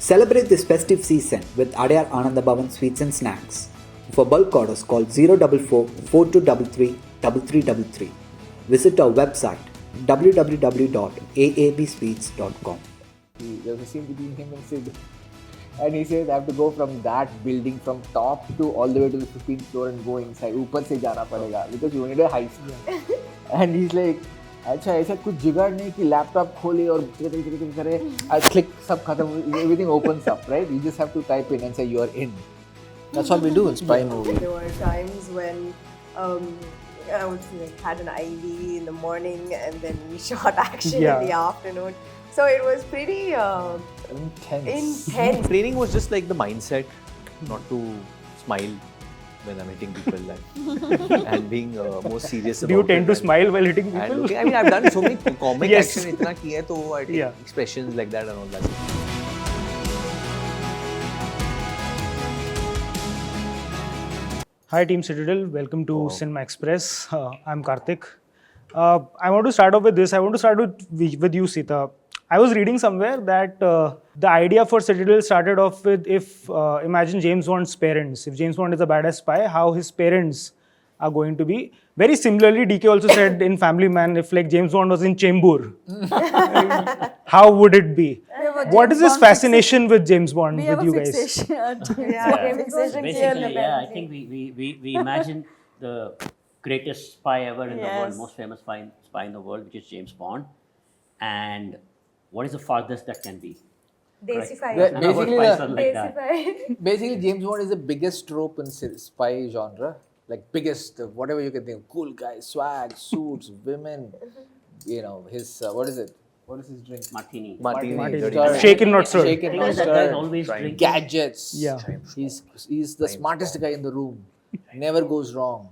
Celebrate this festive season with Adyar Anandabhavan Sweets and Snacks. For bulk orders, call 044 4233 3333. Visit our website www.aabsweets.com. There was a scene between him and Sid. And he says, I have to go from that building from top to all the way to the 15th floor and go inside. ऊपर से जाना पड़ेगा because you need a high speed. And he's like, अच्छा ऐसा कुछ जुगाड़ नहीं कि लैपटॉप खोले और करे, click सब खत्म, everything opens up, right? You just have to type in and say you are in. That's what we do in spy movies. There were times when I would had an IV in the morning and then we shot action in the afternoon. So it was pretty intense. Training was just like the mindset not to smile when I'm hitting people and being more serious about it. Do you tend to smile while hitting people? I mean, I've done so many comic action itna kiya hai, so I take expressions like that and all that. Hi Team Citadel, welcome to Cinema Express. I'm Karthik. I want to start off with this. I want to start with you, Sita. I was reading somewhere that the idea for Citadel started off with imagine James Bond's parents. If James Bond is a badass spy, how his parents are going to be. Very similarly, DK also said in Family Man, if like James Bond was in Chembur, how would it be? What is this fascination with James Bond with you guys? Basically, I think we imagine the greatest spy ever in the world, most famous spy in the world, which is James Bond. And what is the farthest that can be? Basically, James Bond is the biggest trope in spy genre. Like biggest, whatever you can think. Cool guy, swag, suits, women. You know, his, what is it? What is his drink? Martini. Shaken not stirred. Shaken not stirred. Always drink Gadgets. Yeah. He's the smartest guy in the room. Never goes wrong.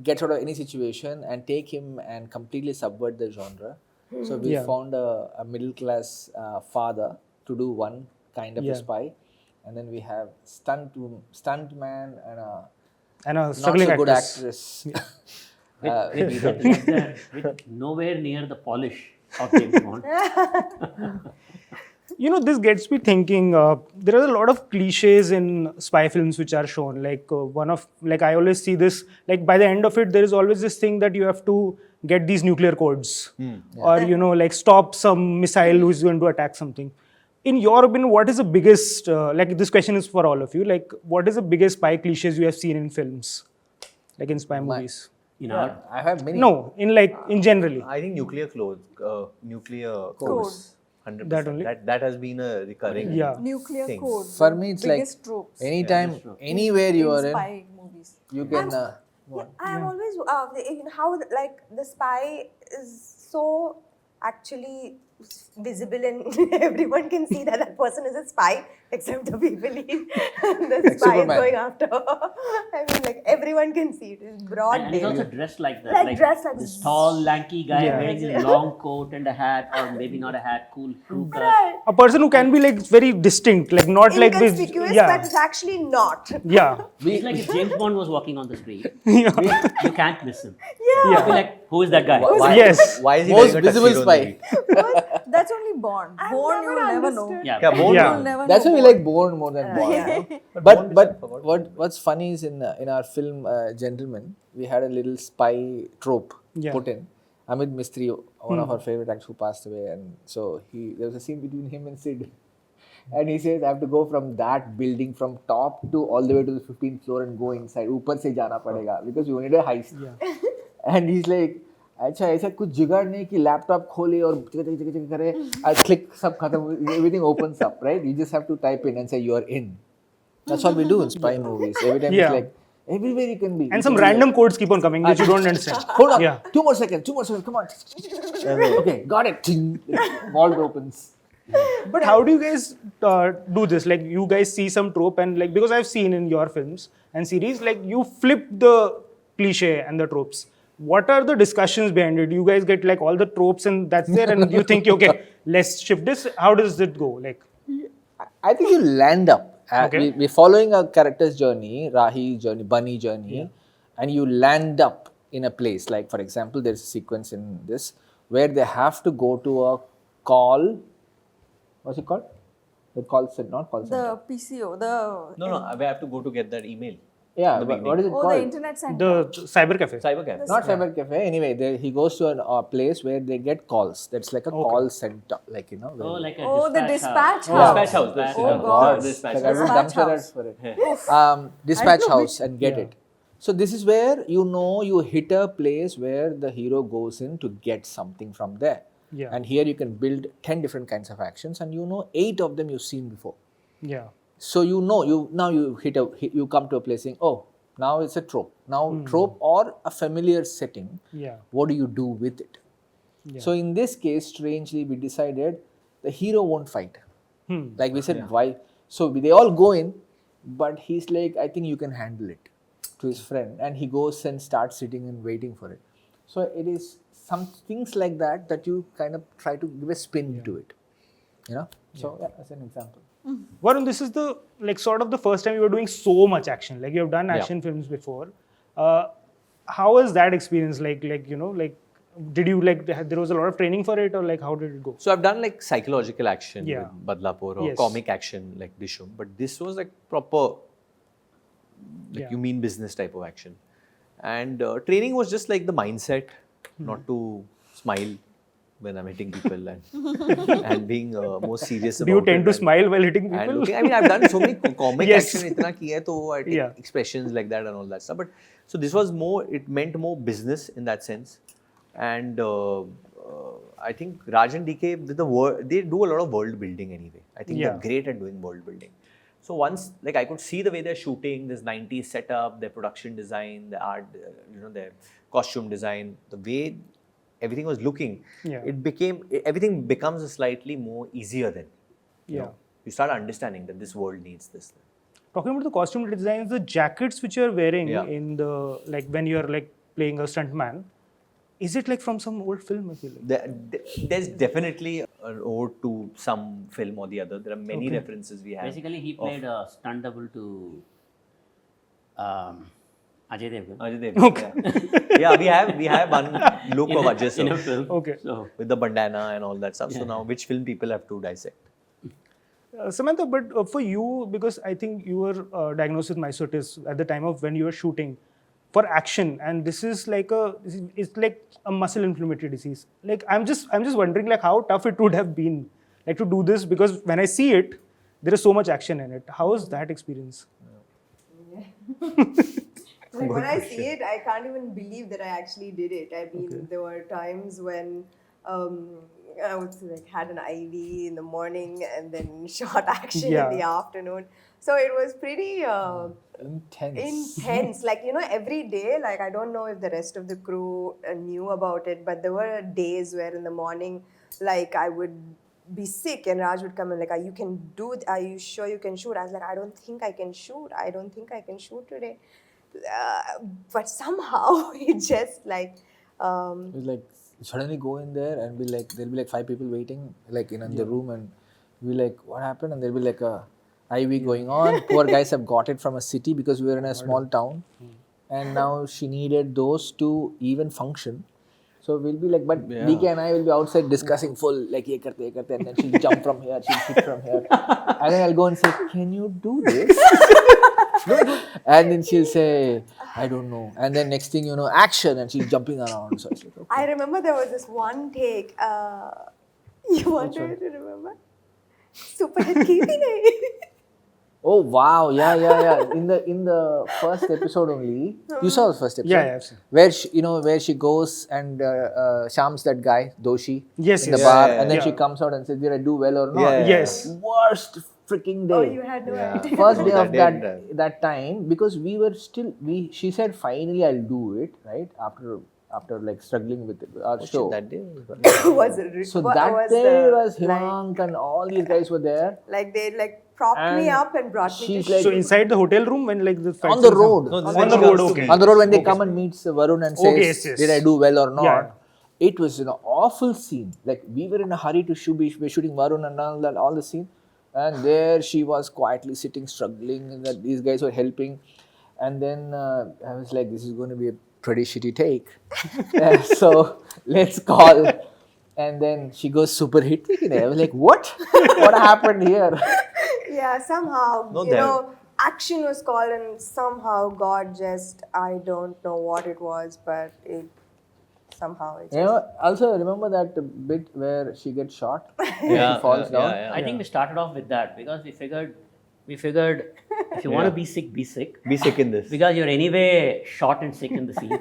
Gets out of any situation and take him and completely subvert the genre. So we found a middle class father to do one kind of a spy, and then we have stuntman and a struggling not so good actress. with nowhere near the polish of James Bond. You know, this gets me thinking, there are a lot of cliches in spy films which are shown. Like I always see this, like by the end of it, there is always this thing that you have to get these nuclear codes or, you know, like stop some missile who is going to attack something. In your opinion, what is the biggest, like this question is for all of you, like what is the biggest spy cliches you have seen in films, like in spy movies? You know, I have many. No, in generally. I think nuclear codes. 100%. That only? That has been a recurring nuclear thing. code. For me, it's like tropes. anytime, anywhere you are in, spy movies. you can. I'm always how like the spy is so actually visible and everyone can see that person is a spy except the people the spy is going after. I mean, like everyone can see it. It's broad. And he's also dressed like that. Like dressed like this tall, lanky guy wearing a long coat and a hat, or maybe not a hat, cool crew cut. Right. A person who can be like very distinct, like not like this. Inconspicuous, but it's actually not. Yeah. It's like if James Bond was walking on the street, you can't miss him. You'll be like, who is that guy? Yes. Why is he Most wearing a visible tuxedo on spy. That's only Bond. Bond you will never know. Bond. You'll never That's know why we like Bond more than Bond. But what's funny is in our film Gentleman, we had a little spy trope put in. Amit Mistry, one of our favorite actors who passed away, and so there was a scene between him and Sid. And he says, I have to go from that building from top to all the way to the 15th floor and go inside. ऊपर से जाना पड़ेगा because you need a high speed. And he's like, अच्छा ऐसा कुछ जुगाड़ नहीं कि लैपटॉप खोले और करे, click सब खत्म, everything opens up, right? You just have to type in and say you are in. That's what we do in spy movies. Every time it's like, everywhere you can be. And some random codes keep on coming which you don't understand. Hold on, 2 more seconds, come on. Okay, got it. Vault opens. But how do you guys do this? Like you guys see some trope and like, because I've seen in your films and series, like you flip the cliche and the tropes. What are the discussions behind it? You guys get like all the tropes and that's there and you think, okay, let's shift this. How does it go? Like, I think you land up. We're following a character's journey, Rahi journey, Bunny journey, and you land up in a place. Like, for example, there's a sequence in this where they have to go to a call. What's it called? The call center, not call center. The PCO, the No, I have to go to get that email. Yeah, the but beginning. what is it the called? internet center. The cyber cafe. Cyber cafe. Not cyber cafe. Anyway, he goes to a place where they get calls. That's like a call center, like Oh, where like a The dispatch Dispatch house. house. Oh, God. gosh. Dispatch like I house. would Dispatch dump house. for it. Dispatch house and get it. So this is where you hit a place where the hero goes in to get something from there. Yeah. And here you can build 10 different kinds of actions, and 8 of them you've seen before. Yeah. So you come to a place saying, oh, now it's a trope. Now trope or a familiar setting. Yeah. What do you do with it? Yeah. So in this case, strangely, we decided the hero won't fight. Like we said, why? So they all go in, but he's like, I think you can handle it, to his friend, and he goes and starts sitting and waiting for it. So it is some things like that you kind of try to give a spin to it. So that's an example. Varun, this is the sort of the first time you were doing so much action. Like you have done action films before. How was that experience? Did you there was a lot of training for it, or how did it go? So I've done like psychological action Yeah. with Badlapur or Yes. comic action like Dishum, but this was like proper, Yeah. you mean business type of action. And training was just like the mindset, not to smile when I'm hitting people and being more serious about it. Do you tend to and- smile while hitting people? And looking, I mean, I've done so many comic Yes. action, itna kiya hai, so I take Yeah. expressions like that and all that stuff. But so this was more, it meant more business in that sense. And I think Raj and DK, they do a lot of world building anyway. I think Yeah. they're great at doing world building. So once, I could see the way they're shooting, this 90s setup, their production design, the art, their costume design, the way everything was looking, Yeah. everything becomes a slightly more easier then. Yeah. You start understanding that this world needs this. Talking about the costume designs, the jackets which you're wearing Yeah. in the when you're playing a stuntman, is it from some old film? I feel like. There's definitely an ode to some film or the other. There are many references we have. Basically, he played a stunt double to Ajay Devgan. Ajay Devgan, yeah, we have one look of Ajay in a sir film. Okay. So, with the bandana and all that stuff. So now, which film people have to dissect? Samantha, but for you, because I think you were diagnosed with myositis at the time of when you were shooting for action, and this is it's like a muscle inflammatory disease. I'm just wondering how tough it would have been to do this, because when I see it, there is so much action in it. How was that experience? When I see it, I can't even believe that I actually did it. I mean, there were times when I would had an IV in the morning and then shot action Yeah. in the afternoon. So it was pretty Intense. every day. I don't know if the rest of the crew knew about it, but there were days where in the morning, I would be sick and Raj would come and are you sure you can shoot? I was like, I don't think I can shoot. I don't think I can shoot today. But somehow it just It was suddenly go in there and there'll be 5 people waiting in the room, and we'll be what happened? And there'll be a IV going on. Poor guys have got it from a city because we were in a small town, and now she needed those to even function. So we'll be but DK and I will be outside discussing full ye karte, and then she'll jump from here, she'll hit from here, and then I'll go and say, can you do this? And then she'll say, I don't know. And then next thing you know, action, and she's jumping around. So it's okay. I remember there was this one take. You want to remember? Super hit ki thi nahi. Oh wow, yeah. In the first episode only, you saw the first episode. Yeah, I've seen. Where she goes and shams that guy Doshi Yes, in the yes. bar, Yeah, and then yeah. she comes out and says, "Did I do well or not?" Yeah. Yes. Worst freaking day. Oh, you had no idea. First day of That day, that time, because we were still she said finally I'll do it, right, after struggling with our show. That day. Was it? So what that was day the, was Himank and all these guys were there. They propped me And up and brought me she's to like- So inside the hotel room when the fight On the scenes road. happen? No, this On is the when road, she comes to okay. meet. On the road when they come and meets Varun and says, Okay, yes. did I do well or not? Yeah. It was an awful scene. We were in a hurry to shoot. We were shooting Varun and all the scene. And there she was quietly sitting, struggling, and that these guys were helping. And then I was like, this is going to be a pretty shitty take. So let's call and then she goes super hit. I was like, what? What happened here? Yeah, somehow, No, you there- know, action was called and somehow God just, I don't know what it was, but it somehow it just... Also remember that bit where she gets shot? Yeah, She falls down. I think we started off with that because we figured if you want to be sick, be sick. Be sick in this. Because you're anyway short and sick in the scene.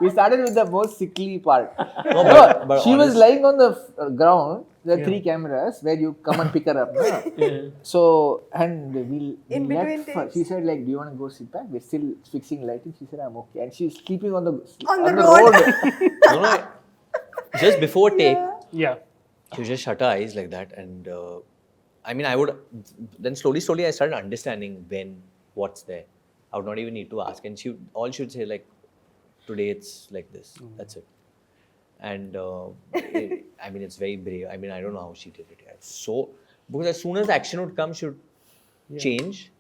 We started with the most sickly part. No, but She was honest- lying on the ground. There are 3 cameras where you come and pick her up. No? So, and we In let between takes. she said like, do you want to go sit back? We're still fixing lighting. She said, I'm okay. And she's sleeping on the road. No, just before take, Yeah. she would just shut her eyes like that, and I mean, I would then slowly I started understanding what's there. I would not even need to ask, and she would say like, today it's like this. That's it. And I mean, it's very brave. I mean, I don't know how she did it. Yeah. It's so, because as soon as action would come, she would change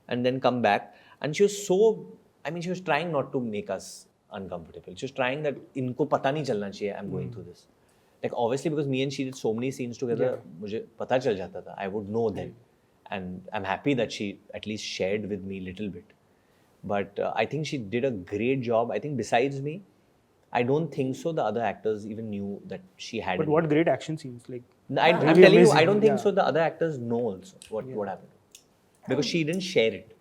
and then come back, and she was so. I mean, she was trying not to make us uncomfortable. She was trying that inko pata nahi chalna chahiye I'm going through this. Like obviously because me and she did so many scenes together, मुझे पता चल जाता था. I would know then, and I'm happy that she at least shared with me a little bit. But I think she did a great job. I think besides me, I don't think so. The other actors even knew that she had. But what great action scenes! Like I'm really telling you, amazing, I don't think yeah. so. The other actors know also what happened, because she didn't share it.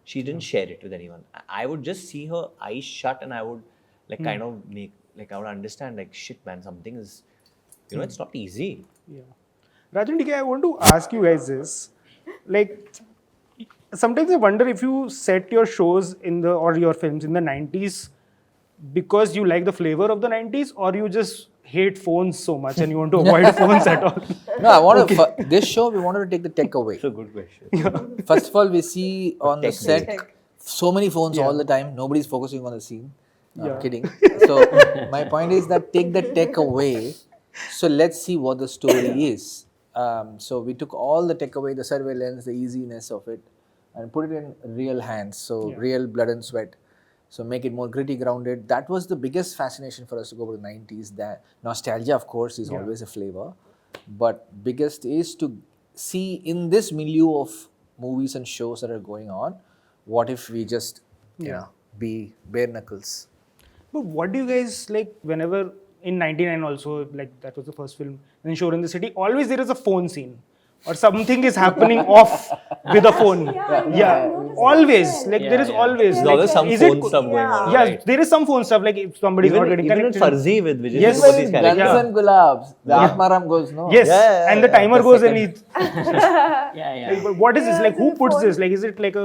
She didn't share it with anyone. I would just see her eyes shut, and I would like kind of make like I would understand like shit, man. Something is, you know, it's not easy. Yeah. Rajan DK, I want to ask you guys this. Like, sometimes I wonder if you set your shows or your films in the 90s because you like the flavor of the 90s, or you just hate phones so much and you want to avoid phones at all. No, I want to. This show we wanted to take the tech away. It's a good question. First of all, we see on the set Tech. so many phones all the time. Nobody's focusing on the scene. No, Yeah. kidding. So my point is that take the tech away. So let's see what the story is. So we took all the tech away, the surveillance, the easiness of it, and put it in real hands. So real blood and sweat. So make it more gritty, grounded. That was the biggest fascination for us to go to the 90s. That nostalgia, of course, is always a flavor. But biggest is to see in this milieu of movies and shows that are going on, what if we just, you know, be bare knuckles? But what do you guys like whenever in 99 also, like that was the first film, and in Shore in the City, always there is a phone scene or something is happening off with a phone. Always. Like there is always. There's like, always some is it phone stuff going on. Yeah, right? there is some phone stuff like if somebody's not getting Even in connected. Farzi with Vijay Yes. Sethupathiy's Guns character. and Gulabs. The Atmaram goes, no. Yes, Yeah, and the timer the goes second- and Yeah. like, but what is this? Like who puts this? Like is it like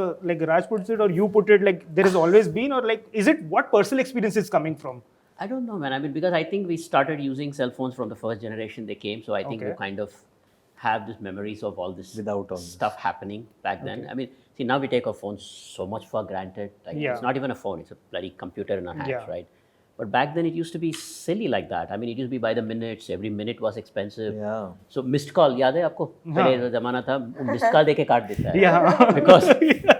Raj puts it or you put it? Like there has always been, or like is it what personal experience is coming from? I don't know, man. I mean, because I think we started using cell phones from the first generation they came. So I think we kind of have these memories of all this Without all this. stuff happening back then. I mean, see, now we take our phones so much for granted. Like, it's not even a phone, it's a bloody computer in our hands, right? But back then it used to be silly like that. I mean, it used to be by the minutes. Every minute was expensive. Yeah. So missed call, याद है आपको? पहले जो ज़माना था, missed call देके काट देता है. Yeah. Because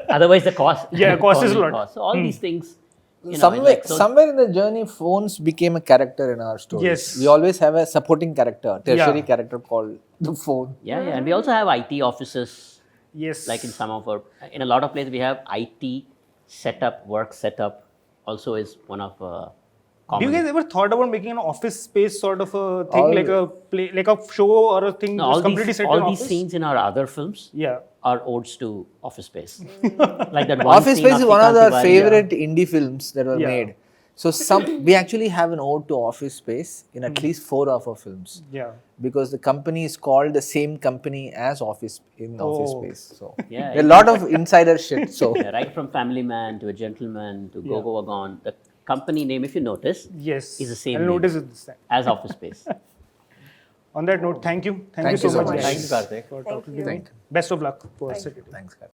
otherwise the cost. Cost is a calling lot. cost. So all these things. You know, Somewhere in the journey, phones became a character in our story. Yes. We always have a supporting character, tertiary character called the phone. Yeah, and we also have IT offices. Yes. Like in some of our, in a lot of places we have IT setup, work setup. Also is one of common. Do you guys ever thought about making an office space sort of a thing, like a play, like a show or a thing No, just completely set in all office? these scenes in our other films Yeah. are odes to Office Space. Like that one Office scene Space is one of Srikanth our Tiwari. favorite indie films that were Yeah. made. So we actually have an ode to Office Space in at least 4 of our films. Yeah. Because the company is called the same company as Office Office Oh. Space. So Yeah, a lot of insider shit. So Yeah, right from Family Man to A Gentleman to Go Go Wagon. The company name, if you notice, Yes. is the same I'll name notice it this time. as Office Space. On that note, thank you. Thank you Thank so you so much, much. guys, Thank you, Karthik. for Thank talking you. to me. Best of luck for Citadel. thanks, guys.